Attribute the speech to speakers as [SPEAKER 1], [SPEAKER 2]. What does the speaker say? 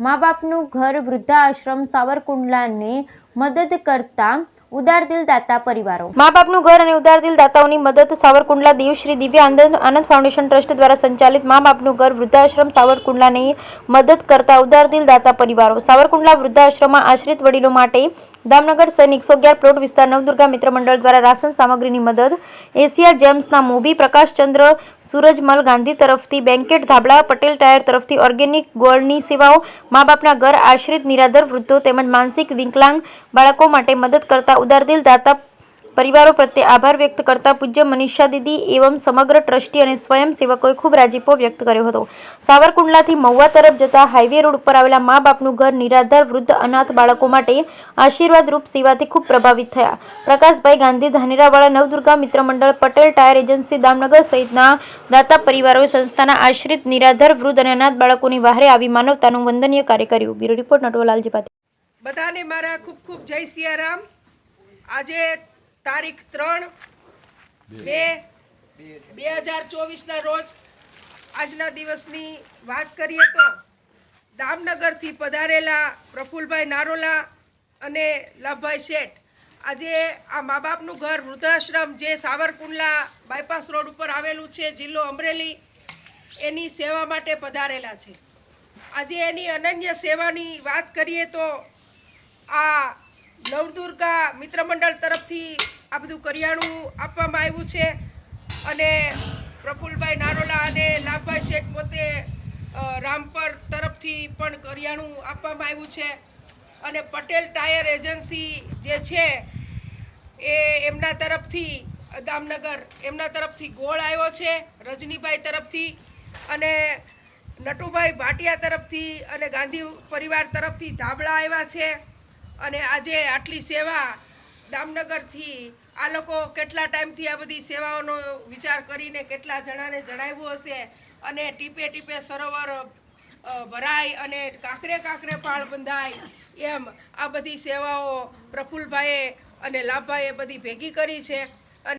[SPEAKER 1] મા બાપનું ઘર વૃદ્ધાશ્રમ સાવરકુંડલાને મદદ કરતા ઉદાર દિલ દાતા પરિવારો। મા બાપનું ઘર અને ઉદાર દિલ દાતાઓની મદદ સાવરકુંડલા દીવ શ્રી દિવ્ય આનંદ ફાઉન્ડેશન ટ્રસ્ટ દ્વારા સંચાલિત મા બાપનું ઘર વૃદ્ધાશ્રમ સાવરકુંડલાને મદદ કરતા ઉદાર દિલ દાતા પરિવારો। સાવરકુંડલા વૃદ્ધાશ્રમમાં આશ્રિત વડીલો માટે દામનગર સૈનિક 111 પ્લોટ વિસ્તાર નવદુર્ગા મિત્ર મંડળ દ્વારા રાશન સામગ્રીની મદદ। એશિયા જેમ્સના મોભી પ્રકાશચંદ્ર સૂરજમલ ગાંધી તરફથી બેન્કેટ ધાબળા પટેલ ટાયર તરફથી ઓર્ગેનિક ગોળની સેવાઓ। મા બાપના ઘર આશ્રિત નિરાધાર વૃદ્ધો તેમજ માનસિક વિકલાંગ બાળકો માટે મદદ કરતા ઉદાર દિલ દાતા પરિવારો પ્રત્યે આભાર વ્યક્ત કરતા પૂજ્ય મનીષા દીદી એવં સમગ્ર ટ્રસ્ટી અને સ્વયંસેવકોએ ખૂબ રાજીપો વ્યક્ત કર્યો હતો। સાવરકુંડલાથી મહુવા તરફ જતા હાઈવે રોડ ઉપર આવેલા મા બાપનું ઘર નિરાધાર વૃદ્ધ અનાથ બાળકો માટે આશીર્વાદ રૂપ સેવાથી ખૂબ પ્રભાવિત થયા। પ્રકાશભાઈ ગાંધી ધાનેરાવાળા નવદુર્ગા મિત્ર મંડળ પટેલ ટાયર એજન્સી દામનગર સહિતના દાતા પરિવારોએ સંસ્થાના આશ્રિત નિરાધાર વૃદ્ધ અને અનાથ બાળકોની વહારે આવી માનવતાનું વંદનીય કાર્ય કર્યું। બ્યુરો રિપોર્ટ નટવરલાલજી પાટીલ।
[SPEAKER 2] બધાને મારા ખૂબ ખૂબ જય સિયારામ। આજે તારીખ 3/2/2024 રોજ આજના દિવસની વાત કરીએ તો દામનગરથી પધારેલા પ્રફુલભાઈ નારોલા અને લાભભાઈ શેઠ આજે આ મા બાપનું ઘર વૃદ્ધાશ્રમ જે સાવરકુંડલા બાયપાસ રોડ ઉપર આવેલું છે, જિલ્લો અમરેલી, એની સેવા માટે પધારેલા છે। આજે એની અનન્ય સેવાની વાત કરીએ તો આ નવદુર્ગા મિત્ર મંડળ તરફથી આ બધું કરિયાણું આપવામાં આવ્યું છે અને પ્રફુલભાઈ નારોલા અને લાભભાઈ શેઠ પોતે રામપર તરફથી પણ કરિયાણું આપવામાં આવ્યું છે અને પટેલ ટાયર એજન્સી જે છે એ એમના તરફથી દામનગર એમના તરફથી ગોળ આવ્યો છે, રજનીભાઈ તરફથી અને નટુભાઈ ભાટિયા તરફથી અને ગાંધી પરિવાર તરફથી ધાબળા આવ્યા છે। અને આજે આટલી સેવા દામનગરથી આ લોકો કેટલા ટાઈમથી આ બધી સેવાઓનો વિચાર કરીને કેટલા જણાને જણાવ્યું હશે અને ટીપે ટીપે સરોવર ભરાય અને કાંકરે કાંકરે પાળ બંધાય એમ આ બધી સેવાઓ પ્રફુલભાઈએ અને લાભભાઈએ બધી ભેગી કરી છે।